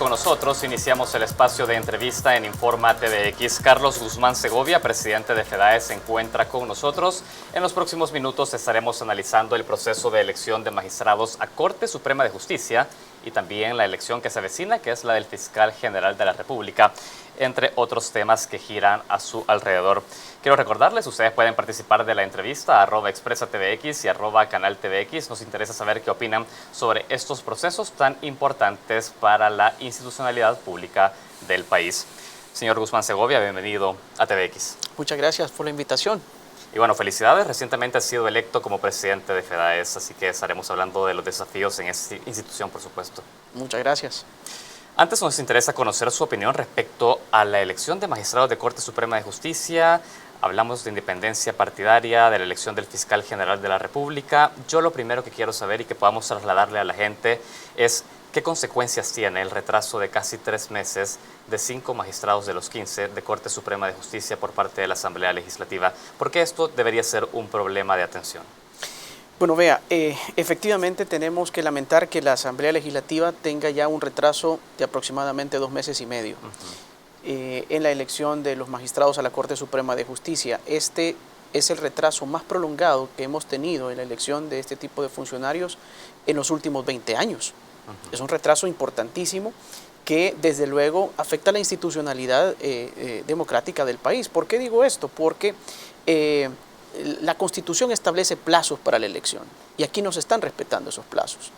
con nosotros. Iniciamos el espacio de entrevista en Informa TVX. Carlos Guzmán Segovia, presidente de FEDAE, se encuentra con nosotros. En los próximos minutos estaremos analizando el proceso de elección de magistrados a Corte Suprema de Justicia y también la elección que se avecina, que es la del fiscal general de la República, entre otros temas que giran a su alrededor. Quiero recordarles, ustedes pueden participar de la entrevista @expresatvx y @canaltvx. Nos interesa saber qué opinan sobre estos procesos tan importantes para la institucionalidad pública del país. Señor Guzmán Segovia, bienvenido a TVX. Muchas gracias por la invitación. Y bueno, felicidades. Recientemente ha sido electo como presidente de FEDAES, así que estaremos hablando de los desafíos en esta institución, por supuesto. Muchas gracias. Antes nos interesa conocer su opinión respecto a la elección de magistrados de Corte Suprema de Justicia. Hablamos de independencia partidaria, de la elección del fiscal general de la República. Yo lo primero que quiero saber y que podamos trasladarle a la gente es qué consecuencias tiene el retraso de casi 3 meses de 5 magistrados de los 15 de Corte Suprema de Justicia por parte de la Asamblea Legislativa. ¿Por qué esto debería ser un problema de atención? Bueno, vea, efectivamente tenemos que lamentar que la Asamblea Legislativa tenga ya un retraso de aproximadamente 2 meses y medio en la elección de los magistrados a la Corte Suprema de Justicia. Este es el retraso más prolongado que hemos tenido en la elección de este tipo de funcionarios en los últimos 20 años. Es un retraso importantísimo que desde luego afecta a la institucionalidad democrática del país. ¿Por qué digo esto? Porque la Constitución establece plazos para la elección y aquí no se están respetando esos plazos.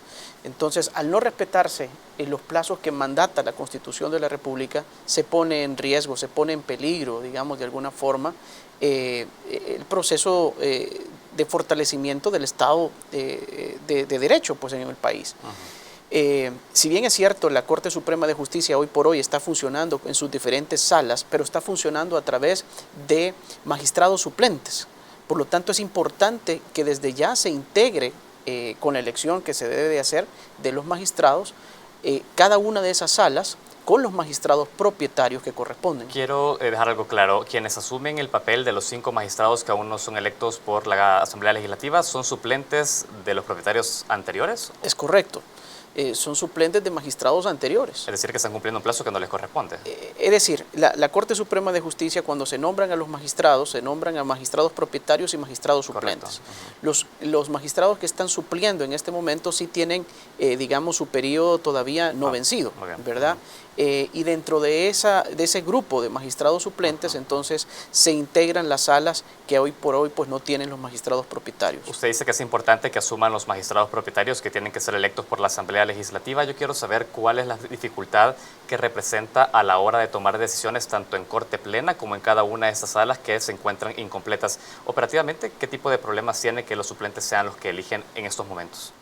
Entonces, al no respetarse los plazos que mandata la Constitución de la República, se pone en riesgo, se pone en peligro, digamos, de alguna forma, el proceso de fortalecimiento del Estado de Derecho pues, en el país. Si bien es cierto, la Corte Suprema de Justicia hoy por hoy está funcionando en sus diferentes salas, pero está funcionando a través de magistrados suplentes. Por lo tanto, es importante que desde ya se integre con la elección que se debe de hacer de los magistrados, cada una de esas salas con los magistrados propietarios que corresponden. Quiero dejar algo claro. Quienes asumen el papel de los 5 magistrados que aún no son electos por la Asamblea Legislativa, ¿son suplentes de los propietarios anteriores? Es correcto. Son suplentes de magistrados anteriores. Es decir, que están cumpliendo un plazo que no les corresponde. Es decir, la Corte Suprema de Justicia, cuando se nombran a los magistrados, se nombran a magistrados propietarios y magistrados suplentes. Los magistrados que están supliendo en este momento sí tienen, digamos, su periodo todavía no vencido, ¿verdad? Y dentro de ese grupo de magistrados suplentes, entonces se integran las salas que hoy por hoy pues no tienen los magistrados propietarios. Usted dice que es importante que asuman los magistrados propietarios que tienen que ser electos por la Asamblea Legislativa. Yo quiero saber cuál es la dificultad que representa a la hora de tomar decisiones tanto en Corte Plena como en cada una de estas salas que se encuentran incompletas. Operativamente, ¿qué tipo de problemas tiene que los suplentes sean los que eligen en estos momentos?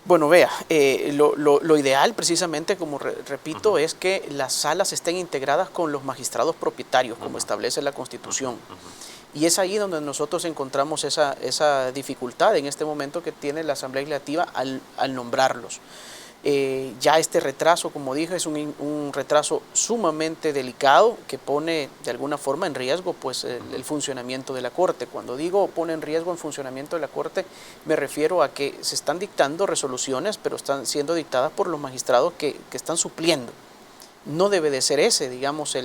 Bueno, vea, lo ideal precisamente, como repito, es que las salas estén integradas con los magistrados propietarios, como establece la Constitución. Y es ahí donde nosotros encontramos esa dificultad en este momento que tiene la Asamblea Legislativa al nombrarlos. Ya este retraso, como dije, es un retraso sumamente delicado que pone de alguna forma en riesgo pues, el funcionamiento de la Corte. Cuando digo pone en riesgo el funcionamiento de la Corte, me refiero a que se están dictando resoluciones, pero están siendo dictadas por los magistrados que están supliendo. No debe de ser ese, digamos,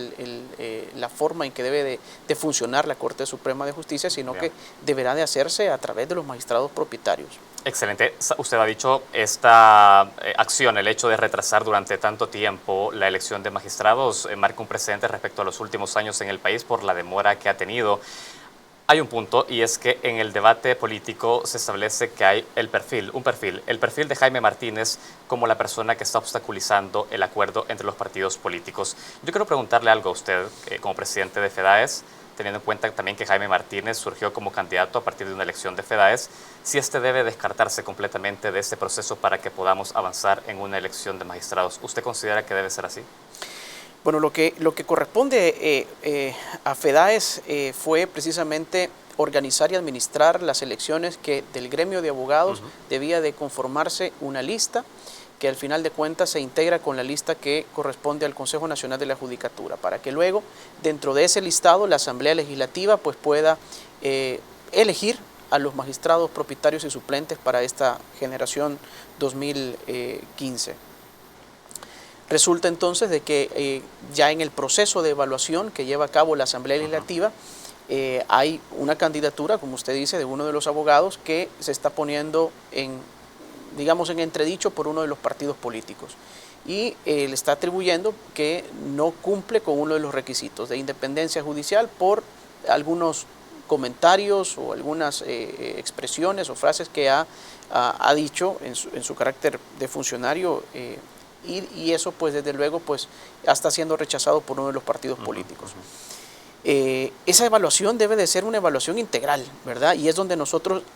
la forma en que debe de funcionar la Corte Suprema de Justicia, sino que deberá de hacerse a través de los magistrados propietarios. Excelente. Usted ha dicho esta acción, el hecho de retrasar durante tanto tiempo la elección de magistrados, marca un precedente respecto a los últimos años en el país por la demora que ha tenido. Hay un punto y es que en el debate político se establece que hay el perfil de Jaime Martínez como la persona que está obstaculizando el acuerdo entre los partidos políticos. Yo quiero preguntarle algo a usted como presidente de FEDAES, teniendo en cuenta también que Jaime Martínez surgió como candidato a partir de una elección de FEDAES, si este debe descartarse completamente de este proceso para que podamos avanzar en una elección de magistrados. ¿Usted considera que debe ser así? Bueno, lo que corresponde a FEDAES fue precisamente organizar y administrar las elecciones que del gremio de abogados debía de conformarse una lista que al final de cuentas se integra con la lista que corresponde al Consejo Nacional de la Judicatura, para que luego dentro de ese listado la Asamblea Legislativa pues pueda elegir a los magistrados propietarios y suplentes para esta generación 2015. Resulta entonces de que ya en el proceso de evaluación que lleva a cabo la Asamblea Legislativa, hay una candidatura, como usted dice, de uno de los abogados que se está poniendo digamos, en entredicho por uno de los partidos políticos. Y le está atribuyendo que no cumple con uno de los requisitos de independencia judicial por algunos comentarios o algunas expresiones o frases que ha dicho en su carácter de funcionario, y eso pues desde luego pues está siendo rechazado por uno de los partidos políticos. Esa evaluación debe de ser una evaluación integral, ¿verdad? Y es donde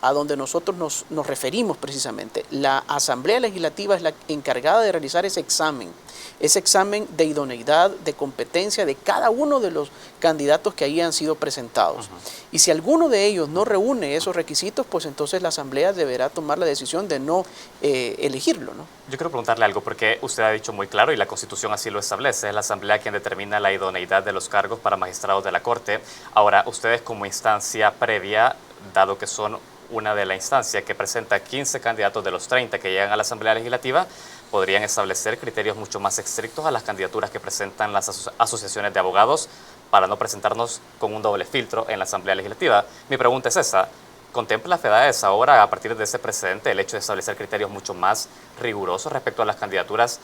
a donde nosotros nos referimos precisamente. La Asamblea Legislativa es la encargada de realizar ese examen de idoneidad, de competencia de cada uno de los candidatos que ahí han sido presentados. Y si alguno de ellos no reúne esos requisitos, pues entonces la Asamblea deberá tomar la decisión de no elegirlo, ¿no? Yo quiero preguntarle algo, porque usted ha dicho muy claro, y la Constitución así lo establece, es la Asamblea quien determina la idoneidad de los cargos para magistrados de la Corte. Ahora, ustedes como instancia previa, dado que son una de la instancia que presenta 15 candidatos de los 30 que llegan a la Asamblea Legislativa, podrían establecer criterios mucho más estrictos a las candidaturas que presentan las asociaciones de abogados para no presentarnos con un doble filtro en la Asamblea Legislativa. Mi pregunta es esa: ¿contempla FEDAES ahora, a partir de ese precedente, el hecho de establecer criterios mucho más rigurosos respecto a las candidaturas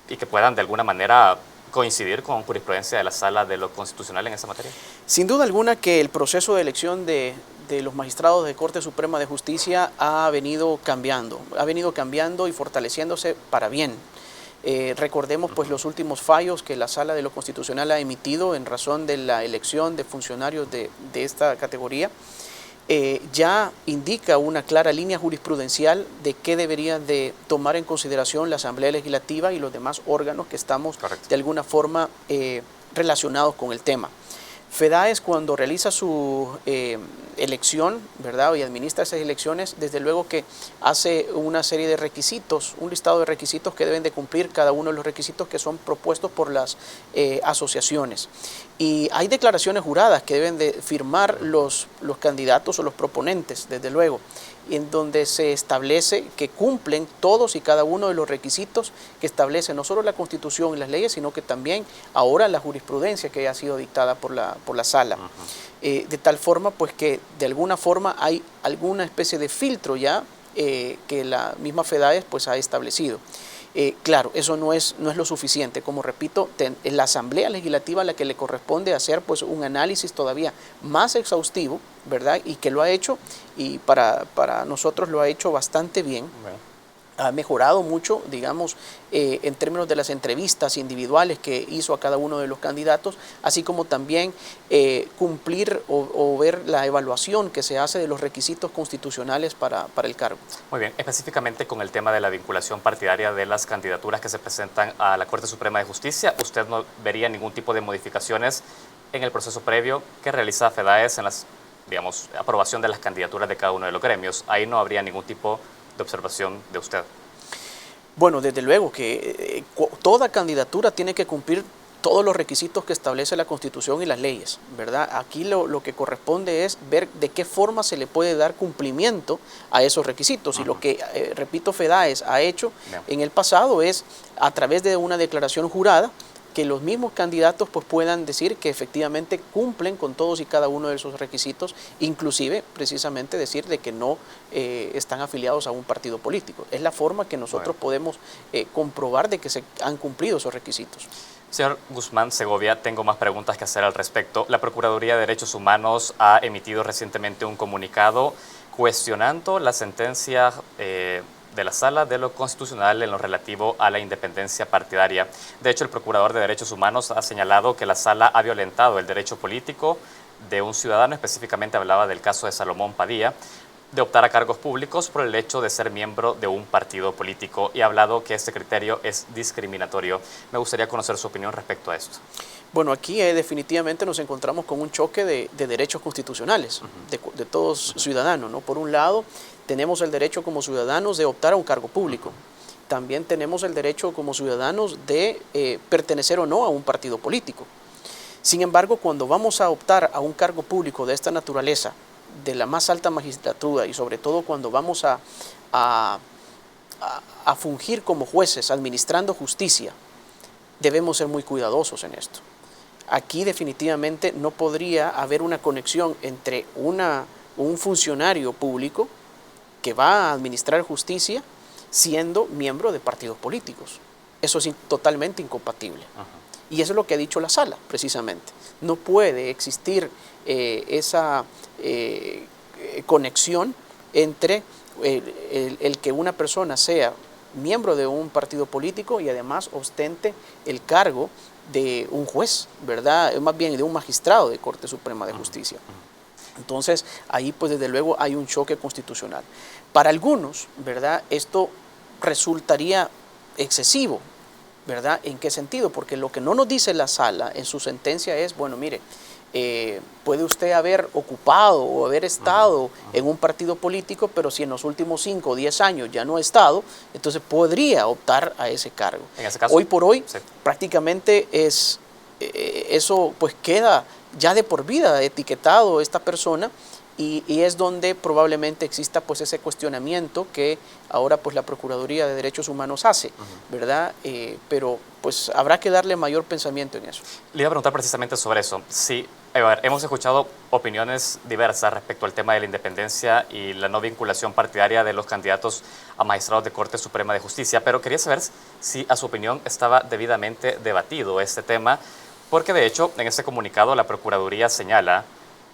y que puedan de alguna manera coincidir con jurisprudencia de la Sala de lo Constitucional en esa materia? Sin duda alguna que el proceso de elección de los magistrados de Corte Suprema de Justicia ha venido cambiando y fortaleciéndose para bien. Recordemos pues los últimos fallos que la Sala de lo Constitucional ha emitido en razón de la elección de funcionarios de esta categoría. Ya indica una clara línea jurisprudencial de qué debería de tomar en consideración la Asamblea Legislativa y los demás órganos que estamos de alguna forma relacionados con el tema. FEDAES, cuando realiza su elección, ¿verdad?, y administra esas elecciones, desde luego que hace una serie de requisitos, un listado de requisitos que deben de cumplir cada uno de los requisitos que son propuestos por las asociaciones. Y hay declaraciones juradas que deben de firmar los candidatos o los proponentes, desde luego, en donde se establece que cumplen todos y cada uno de los requisitos que establece no solo la Constitución y las leyes, sino que también ahora la jurisprudencia que ha sido dictada por la Sala. De tal forma pues que de alguna forma hay alguna especie de filtro ya que la misma FEDAES pues ha establecido. Claro, eso no es lo suficiente. Como repito, es la Asamblea Legislativa a la que le corresponde hacer pues un análisis todavía más exhaustivo, ¿verdad? Y que lo ha hecho, y para nosotros lo ha hecho bastante bien. Bueno. Ha mejorado mucho, digamos, en términos de las entrevistas individuales que hizo a cada uno de los candidatos, así como también cumplir o ver la evaluación que se hace de los requisitos constitucionales para el cargo. Muy bien, específicamente con el tema de la vinculación partidaria de las candidaturas que se presentan a la Corte Suprema de Justicia, ¿usted no vería ningún tipo de modificaciones en el proceso previo que realiza FEDAES en la, digamos, aprobación de las candidaturas de cada uno de los gremios? Ahí no habría ningún tipo de observación de usted. Bueno, desde luego que toda candidatura tiene que cumplir todos los requisitos que establece la Constitución y las leyes, ¿verdad? Aquí lo que corresponde es ver de qué forma se le puede dar cumplimiento a esos requisitos. Y lo que, repito, FEDAES ha hecho en el pasado es, a través de una declaración jurada, que los mismos candidatos pues puedan decir que efectivamente cumplen con todos y cada uno de esos requisitos, inclusive precisamente decir de que no están afiliados a un partido político. Es la forma que nosotros podemos comprobar de que se han cumplido esos requisitos. Señor Guzmán Segovia, tengo más preguntas que hacer al respecto. La Procuraduría de Derechos Humanos ha emitido recientemente un comunicado cuestionando la sentencia de la Sala de lo Constitucional en lo relativo a la independencia partidaria. De hecho, el Procurador de Derechos Humanos ha señalado que la Sala ha violentado el derecho político de un ciudadano, específicamente hablaba del caso de Salomón Padilla, de optar a cargos públicos por el hecho de ser miembro de un partido político, y ha hablado que este criterio es discriminatorio. Me gustaría conocer su opinión respecto a esto. Bueno, aquí definitivamente nos encontramos con un choque de derechos constitucionales de todos ciudadanos, ¿no? Por un lado, tenemos el derecho como ciudadanos de optar a un cargo público. También tenemos el derecho como ciudadanos de pertenecer o no a un partido político. Sin embargo, cuando vamos a optar a un cargo público de esta naturaleza, de la más alta magistratura, y sobre todo cuando vamos a fungir como jueces administrando justicia, debemos ser muy cuidadosos en esto. Aquí definitivamente no podría haber una conexión entre un funcionario público que va a administrar justicia siendo miembro de partidos políticos. Eso es totalmente incompatible. Y eso es lo que ha dicho la sala, precisamente. No puede existir esa conexión entre el que una persona sea miembro de un partido político y además ostente el cargo de un juez, ¿verdad? Más bien de un magistrado de Corte Suprema de Justicia. Entonces, ahí pues desde luego hay un choque constitucional. Para algunos, ¿verdad?, esto resultaría excesivo, ¿verdad? ¿En qué sentido? Porque lo que no nos dice la sala en su sentencia es, bueno, mire, puede usted haber ocupado o haber estado en un partido político, pero si en los últimos 5 o 10 años ya no ha estado, entonces podría optar a ese cargo. En ese caso, hoy por hoy, sí, prácticamente eso pues queda ya de por vida etiquetado esta persona y es donde probablemente exista pues ese cuestionamiento que ahora pues la Procuraduría de Derechos Humanos hace, ¿verdad? Pero pues habrá que darle mayor pensamiento en eso. Le iba a preguntar precisamente sobre eso. Sí, a ver, hemos escuchado opiniones diversas respecto al tema de la independencia y la no vinculación partidaria de los candidatos a magistrados de Corte Suprema de Justicia, pero quería saber si a su opinión estaba debidamente debatido este tema, porque de hecho en este comunicado la Procuraduría señala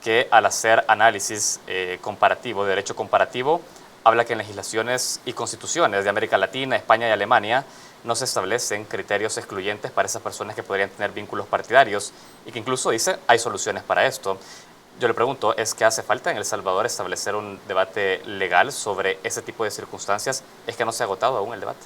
que al hacer análisis comparativo, de derecho comparativo, habla que en legislaciones y constituciones de América Latina, España y Alemania no se establecen criterios excluyentes para esas personas que podrían tener vínculos partidarios y que incluso dice hay soluciones para esto. Yo le pregunto, ¿es que hace falta en El Salvador establecer un debate legal sobre ese tipo de circunstancias? ¿Es que no se ha agotado aún el debate?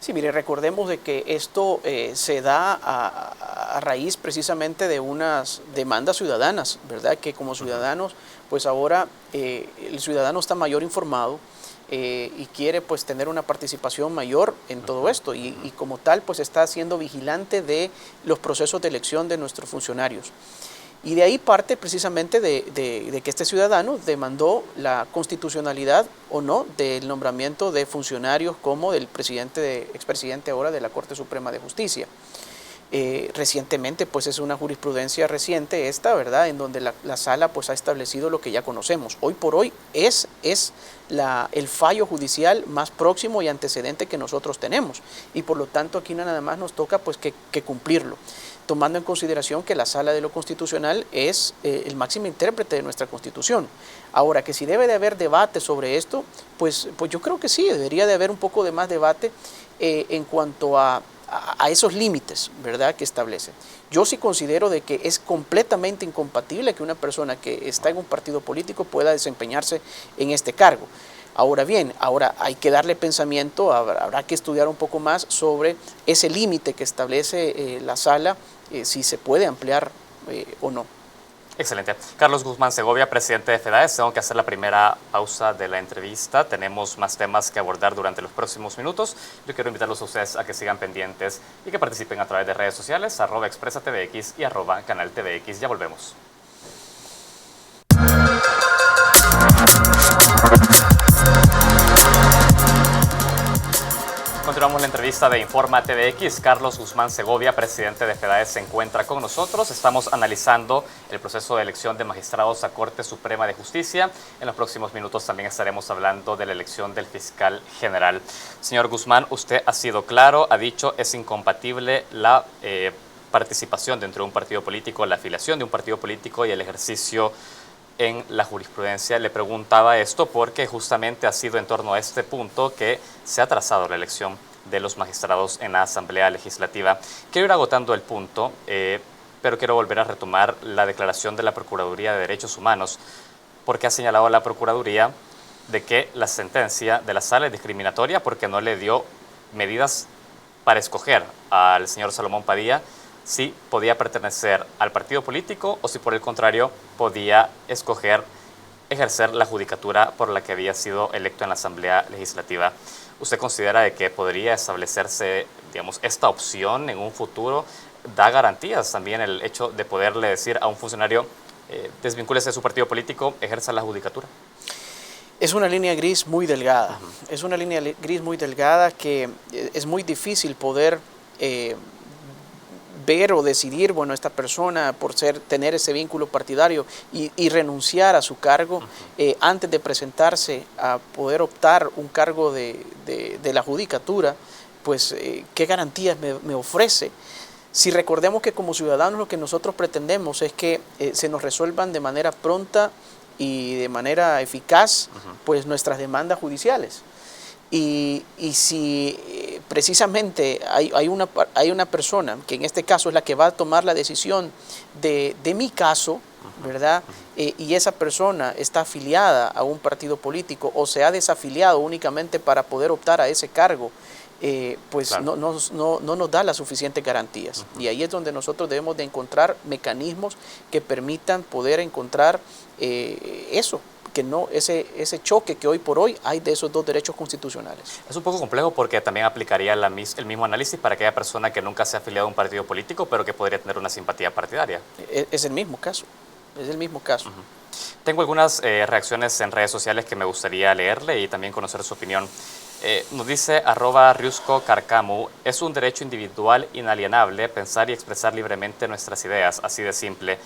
Sí, mire, recordemos de que esto se da a raíz precisamente de unas demandas ciudadanas, ¿verdad? Que como ciudadanos, pues ahora el ciudadano está mayor informado y quiere pues tener una participación mayor en todo esto y como tal pues está siendo vigilante de los procesos de elección de nuestros funcionarios. Y de ahí parte precisamente de que este ciudadano demandó la constitucionalidad o no del nombramiento de funcionarios como del expresidente ahora de la Corte Suprema de Justicia. Recientemente, pues es una jurisprudencia reciente esta, ¿verdad?, en donde la sala pues ha establecido lo que ya conocemos. Hoy por hoy es el fallo judicial más próximo y antecedente que nosotros tenemos y por lo tanto aquí nada más nos toca pues que cumplirlo, tomando en consideración que la Sala de lo Constitucional es el máximo intérprete de nuestra Constitución. Ahora, que si debe de haber debate sobre esto, pues yo creo que sí, debería de haber un poco de más debate en cuanto a esos límites, ¿verdad?, que establece. Yo sí considero de que es completamente incompatible que una persona que está en un partido político pueda desempeñarse en este cargo. Ahora bien, ahora hay que darle pensamiento, habrá que estudiar un poco más sobre ese límite que establece la sala, si se puede ampliar o no. Excelente. Carlos Guzmán Segovia, presidente de FEDAES. Tengo que hacer la primera pausa de la entrevista. Tenemos más temas que abordar durante los próximos minutos. Yo quiero invitarlos a ustedes a que sigan pendientes y que participen a través de redes sociales, @expresatvx y @canaltvx. Ya volvemos. Continuamos la entrevista de Informa TVX. Carlos Guzmán Segovia, presidente de FEDAES, se encuentra con nosotros. Estamos analizando el proceso de elección de magistrados a Corte Suprema de Justicia. En los próximos minutos también estaremos hablando de la elección del fiscal general. Señor Guzmán, usted ha sido claro, ha dicho es incompatible la participación dentro de un partido político, la afiliación de un partido político y el ejercicio en la jurisprudencia. Le preguntaba esto porque justamente ha sido en torno a este punto que se ha trazado la elección de los magistrados en la Asamblea Legislativa. Quiero ir agotando el punto, pero quiero volver a retomar la declaración de la Procuraduría de Derechos Humanos, porque ha señalado a la Procuraduría de que la sentencia de la sala es discriminatoria porque no le dio medidas para escoger al señor Salomón Padilla si podía pertenecer al partido político o si por el contrario podía ejercer la judicatura por la que había sido electo en la Asamblea Legislativa. ¿Usted considera de que podría establecerse, digamos, esta opción en un futuro? ¿Da garantías también el hecho de poderle decir a un funcionario desvincúlese de su partido político, ejerza la judicatura? Es una línea gris muy delgada. Es una línea gris muy delgada que es muy difícil poder ver o decidir, bueno, esta persona por tener ese vínculo partidario y renunciar a su cargo antes de presentarse a poder optar un cargo de la judicatura, pues qué garantías me ofrece. Si recordemos que como ciudadanos lo que nosotros pretendemos es que se nos resuelvan de manera pronta y de manera eficaz pues nuestras demandas judiciales. Y si precisamente hay una persona que en este caso es la que va a tomar la decisión de mi caso, ¿verdad? Y esa persona está afiliada a un partido político o se ha desafiliado únicamente para poder optar a ese cargo, pues claro, no nos da las suficientes garantías. Y ahí es donde nosotros debemos de encontrar mecanismos que permitan poder encontrar eso, que no ese choque que hoy por hoy hay de esos dos derechos constitucionales. Es un poco complejo porque también aplicaría el mismo análisis para aquella persona que nunca se ha afiliado a un partido político, pero que podría tener una simpatía partidaria. Es el mismo caso, es el mismo caso. Tengo algunas reacciones en redes sociales que me gustaría leerle y también conocer su opinión. Nos dice @riusco_carcamu, es un derecho individual inalienable pensar y expresar libremente nuestras ideas, así de simple.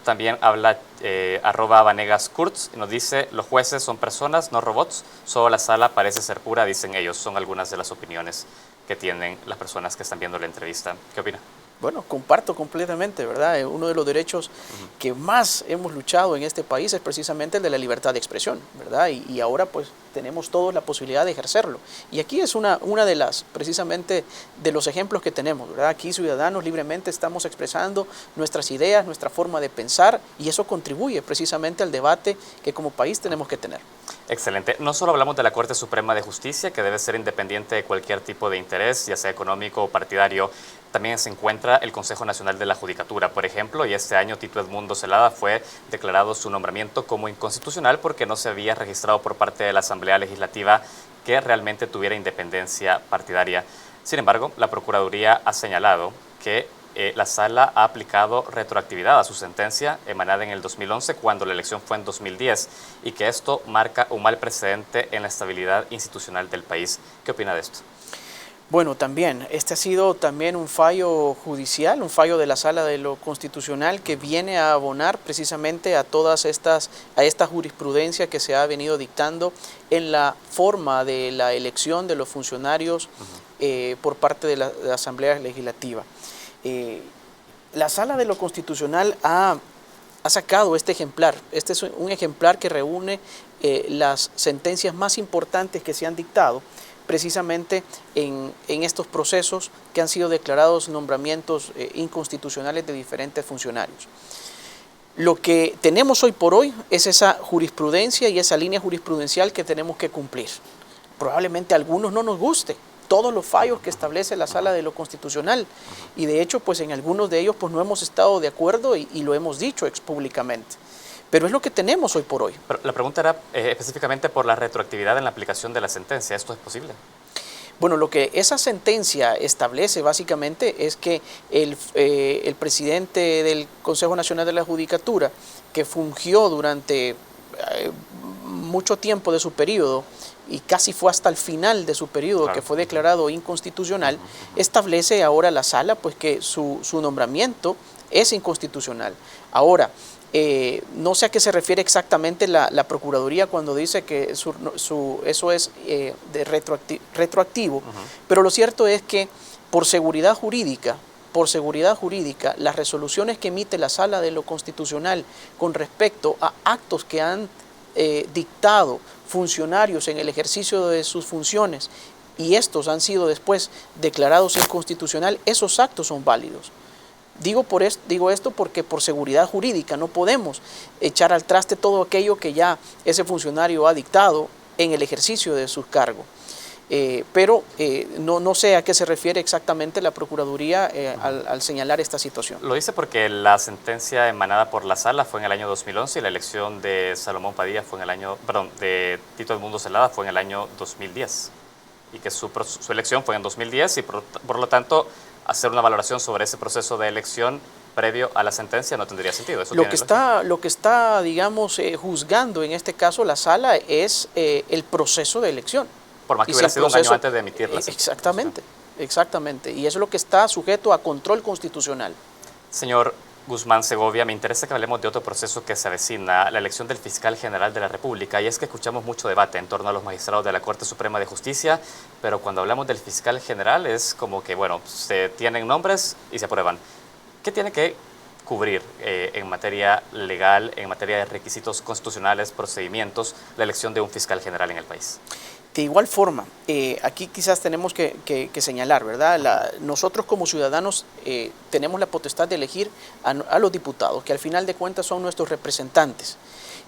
También habla @vanegaskurz y nos dice, los jueces son personas, no robots, solo la sala parece ser pura, dicen ellos. Son algunas de las opiniones que tienen las personas que están viendo la entrevista. ¿Qué opina? Bueno, comparto completamente, ¿verdad? Uno de los derechos que más hemos luchado en este país es precisamente el de la libertad de expresión, ¿verdad? Y ahora pues tenemos todos la posibilidad de ejercerlo. Y aquí es una de las, precisamente, de los ejemplos que tenemos, ¿verdad? Aquí ciudadanos libremente estamos expresando nuestras ideas, nuestra forma de pensar, y eso contribuye precisamente al debate que como país tenemos que tener. Excelente. No solo hablamos de la Corte Suprema de Justicia, que debe ser independiente de cualquier tipo de interés, ya sea económico o partidario. También se encuentra el Consejo Nacional de la Judicatura, por ejemplo, y este año Tito Edmundo Zelada fue declarado su nombramiento como inconstitucional porque no se había registrado por parte de la Asamblea Legislativa que realmente tuviera independencia partidaria. Sin embargo, la Procuraduría ha señalado que la Sala ha aplicado retroactividad a su sentencia emanada en el 2011 cuando la elección fue en 2010 y que esto marca un mal precedente en la estabilidad institucional del país. ¿Qué opina de esto? Bueno, también, este ha sido también un fallo judicial, un fallo de la Sala de lo Constitucional que viene a abonar precisamente a esta jurisprudencia que se ha venido dictando en la forma de la elección de los funcionarios por parte de la Asamblea Legislativa. La Sala de lo Constitucional ha sacado este ejemplar. Este es un ejemplar que reúne las sentencias más importantes que se han dictado precisamente en estos procesos que han sido declarados nombramientos inconstitucionales de diferentes funcionarios. Lo que tenemos hoy por hoy es esa jurisprudencia y esa línea jurisprudencial que tenemos que cumplir. Probablemente a algunos no nos guste todos los fallos que establece la Sala de lo Constitucional y de hecho pues en algunos de ellos pues no hemos estado de acuerdo y lo hemos dicho públicamente. Pero es lo que tenemos hoy por hoy. Pero la pregunta era específicamente por la retroactividad en la aplicación de la sentencia. ¿Esto es posible? Bueno, lo que esa sentencia establece básicamente es que el presidente del Consejo Nacional de la Judicatura, que fungió durante mucho tiempo de su periodo y casi fue hasta el final de su periodo, claro, que fue declarado inconstitucional, establece ahora la Sala pues que su nombramiento es inconstitucional. Ahora, no sé a qué se refiere exactamente la Procuraduría cuando dice que eso es retroactivo, pero lo cierto es que por seguridad jurídica, las resoluciones que emite la Sala de lo Constitucional con respecto a actos que han dictado funcionarios en el ejercicio de sus funciones y estos han sido después declarados inconstitucional, esos actos son válidos. Digo esto porque por seguridad jurídica no podemos echar al traste todo aquello que ya ese funcionario ha dictado en el ejercicio de sus cargos. Pero no sé a qué se refiere exactamente la Procuraduría al señalar esta situación. Lo dice porque la sentencia emanada por la Sala fue en el año 2011 y la elección de Salomón Padilla fue en el año, de Tito Edmundo Zelada fue en el año 2010 y que su elección fue en 2010 y por lo tanto hacer una valoración sobre ese proceso de elección previo a la sentencia no tendría sentido. ¿Eso lo que está, digamos, juzgando en este caso la Sala es el proceso de elección. Por más que hubiera sido un año antes de emitirla. Exactamente. exactamente. Y eso es lo que está sujeto a control constitucional. Señor Guzmán Segovia, me interesa que hablemos de otro proceso que se avecina, la elección del fiscal general de la República, y es que escuchamos mucho debate en torno a los magistrados de la Corte Suprema de Justicia, pero cuando hablamos del fiscal general es como que, bueno, se tienen nombres y se aprueban. ¿Qué tiene que cubrir en materia legal, en materia de requisitos constitucionales, procedimientos, la elección de un fiscal general en el país? De igual forma, aquí quizás tenemos que señalar, ¿verdad? Nosotros como ciudadanos tenemos la potestad de elegir a los diputados, que al final de cuentas son nuestros representantes.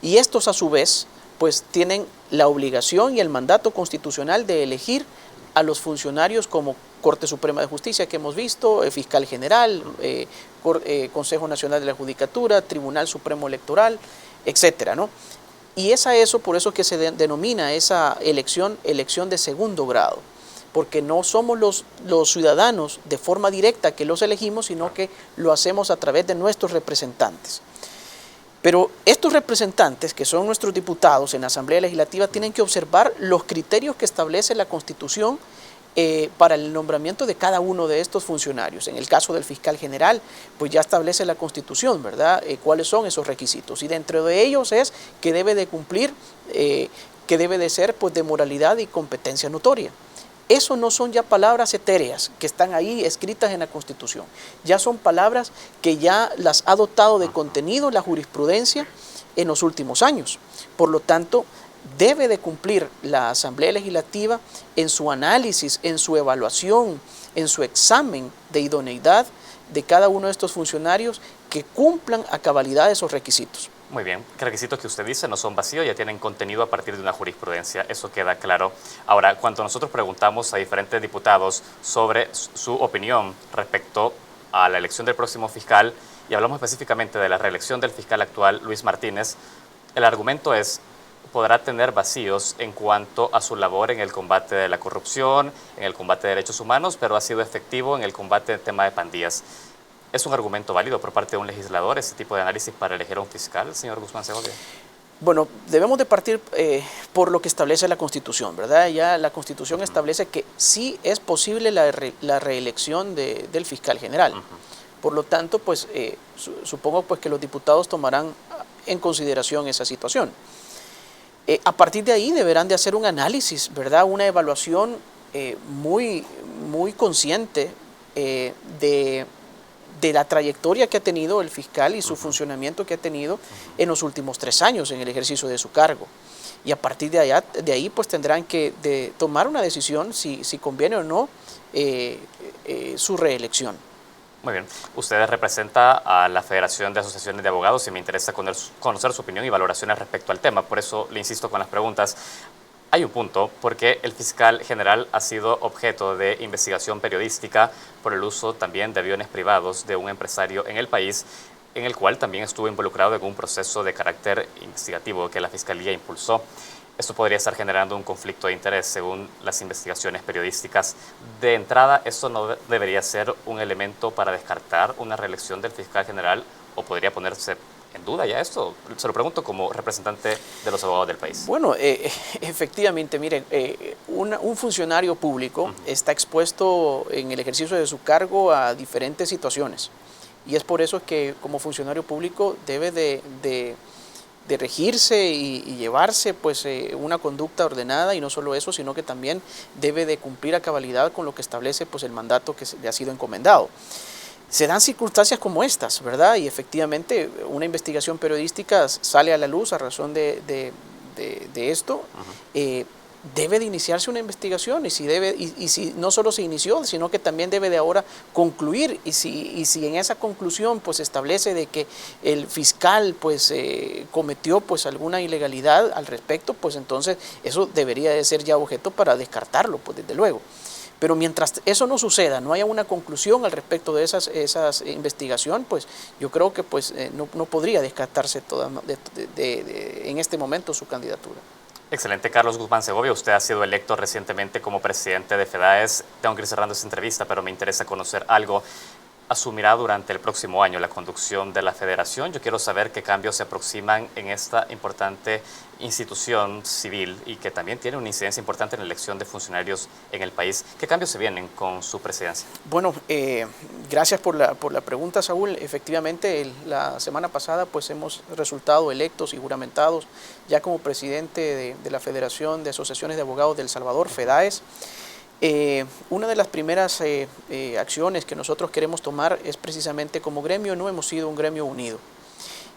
Y estos a su vez, pues tienen la obligación y el mandato constitucional de elegir a los funcionarios como Corte Suprema de Justicia que hemos visto, Fiscal General, Consejo Nacional de la Judicatura, Tribunal Supremo Electoral, etcétera, ¿no? Y es a eso, por eso que se denomina esa elección de segundo grado, porque no somos los ciudadanos de forma directa que los elegimos, sino que lo hacemos a través de nuestros representantes. Pero estos representantes, que son nuestros diputados en la Asamblea Legislativa, tienen que observar los criterios que establece la Constitución para el nombramiento de cada uno de estos funcionarios. En el caso del fiscal general, pues ya establece la Constitución, ¿verdad? ¿Cuáles son esos requisitos? Y dentro de ellos es que debe de cumplir, que debe de ser pues de moralidad y competencia notoria. Eso no son ya palabras etéreas que están ahí escritas en la Constitución. Ya son palabras que ya las ha dotado de contenido la jurisprudencia en los últimos años. Por lo tanto, debe de cumplir la Asamblea Legislativa en su análisis, en su evaluación, en su examen de idoneidad de cada uno de estos funcionarios que cumplan a cabalidad esos requisitos. Muy bien, ¿qué requisitos que usted dice no son vacíos, ya tienen contenido a partir de una jurisprudencia? Eso queda claro. Ahora, cuando nosotros preguntamos a diferentes diputados sobre su opinión respecto a la elección del próximo fiscal, y hablamos específicamente de la reelección del fiscal actual, Luis Martínez, el argumento es: podrá tener vacíos en cuanto a su labor en el combate de la corrupción, en el combate de derechos humanos, pero ha sido efectivo en el combate del tema de pandillas. ¿Es un argumento válido por parte de un legislador este tipo de análisis para elegir a un fiscal, señor Guzmán Segovia? Bueno, debemos de partir por lo que establece la Constitución, ¿verdad? Ya la Constitución establece que sí es posible la reelección del fiscal general. Por lo tanto, pues supongo pues que los diputados tomarán en consideración esa situación. A partir de ahí deberán de hacer un análisis, ¿verdad? Una evaluación muy consciente de la trayectoria que ha tenido el fiscal y su funcionamiento que ha tenido en los últimos 3 años en el ejercicio de su cargo. Y a partir de ahí pues tendrán que tomar una decisión si conviene o no su reelección. Muy bien. Usted representa a la Federación de Asociaciones de Abogados y me interesa conocer su opinión y valoraciones respecto al tema. Por eso le insisto con las preguntas. Hay un punto, porque el fiscal general ha sido objeto de investigación periodística por el uso también de aviones privados de un empresario en el país, en el cual también estuvo involucrado en un proceso de carácter investigativo que la Fiscalía impulsó. Esto podría estar generando un conflicto de interés según las investigaciones periodísticas. De entrada, ¿esto no debería ser un elemento para descartar una reelección del fiscal general o podría ponerse en duda ya esto? Se lo pregunto como representante de los abogados del país. Bueno, efectivamente, miren, un funcionario público está expuesto en el ejercicio de su cargo a diferentes situaciones y es por eso que como funcionario público debe de regirse y llevarse pues una conducta ordenada, y no solo eso, sino que también debe de cumplir a cabalidad con lo que establece pues el mandato que le ha sido encomendado. Se dan circunstancias como estas, ¿verdad? Y efectivamente una investigación periodística sale a la luz a razón de esto. Debe de iniciarse una investigación y si no solo se inició, sino que también debe de ahora concluir, y si en esa conclusión pues establece de que el fiscal pues cometió pues alguna ilegalidad al respecto, pues entonces eso debería de ser ya objeto para descartarlo, pues desde luego. Pero mientras eso no suceda, no haya una conclusión al respecto de esas investigación, pues yo creo que pues no podría descartarse en este momento su candidatura. Excelente, Carlos Guzmán Segovia. Usted ha sido electo recientemente como presidente de FEDAES. Tengo que ir cerrando esta entrevista, pero me interesa conocer algo. asumirá durante el próximo año la conducción de la federación. Yo quiero saber qué cambios se aproximan en esta importante institución civil y que también tiene una incidencia importante en la elección de funcionarios en el país. ¿Qué cambios se vienen con su presidencia? Bueno, gracias por la pregunta, Saúl. Efectivamente, la semana pasada pues hemos resultado electos y juramentados ya como presidente de la Federación de Asociaciones de Abogados de El Salvador, FEDAES. Una de las primeras acciones que nosotros queremos tomar es precisamente como gremio, no hemos sido un gremio unido.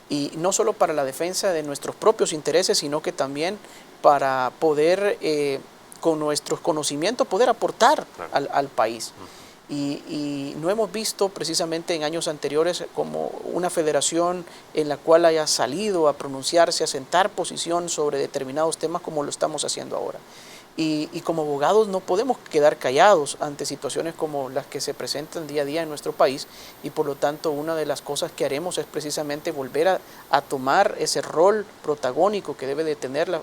Y no solo para la defensa de nuestros propios intereses, sino que también para poder, con nuestros conocimientos, poder aportar al país. Y no hemos visto precisamente en años anteriores como una federación en la cual haya salido a pronunciarse, a sentar posición sobre determinados temas como lo estamos haciendo ahora. Y como abogados no podemos quedar callados ante situaciones como las que se presentan día a día en nuestro país, y por lo tanto una de las cosas que haremos es precisamente volver a tomar ese rol protagónico que debe de tener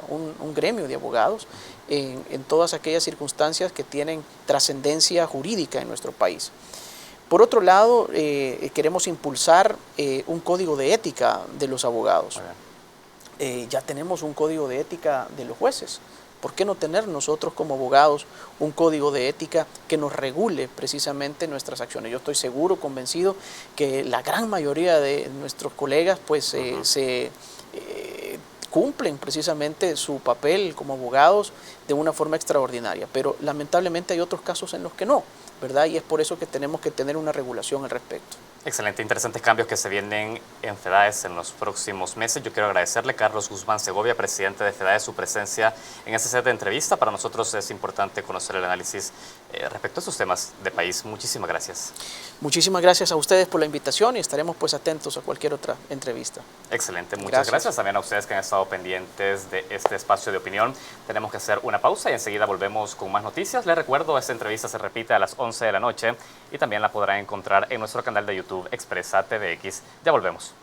un gremio de abogados en todas aquellas circunstancias que tienen trascendencia jurídica en nuestro país. Por otro lado, queremos impulsar un código de ética de los abogados. Ya tenemos un código de ética de los jueces. ¿Por qué no tener nosotros como abogados un código de ética que nos regule precisamente nuestras acciones? Yo estoy seguro, convencido, que la gran mayoría de nuestros colegas pues cumplen precisamente su papel como abogados de una forma extraordinaria, pero lamentablemente hay otros casos en los que no, ¿verdad? Y es por eso que tenemos que tener una regulación al respecto. Excelente, interesantes cambios que se vienen en FEDAES en los próximos meses. Yo quiero agradecerle, Carlos Guzmán Segovia, presidente de FEDAES, su presencia en este set de entrevista. Para nosotros es importante conocer el análisis respecto a estos temas de país. Muchísimas gracias. Muchísimas gracias a ustedes por la invitación y estaremos pues atentos a cualquier otra entrevista. Excelente, muchas gracias también a ustedes que han estado pendientes de este espacio de opinión. Tenemos que hacer una pausa y enseguida volvemos con más noticias. Les recuerdo, esta entrevista se repite a las 11 de la noche y también la podrán encontrar en nuestro canal de YouTube Expresa TVX. Ya volvemos.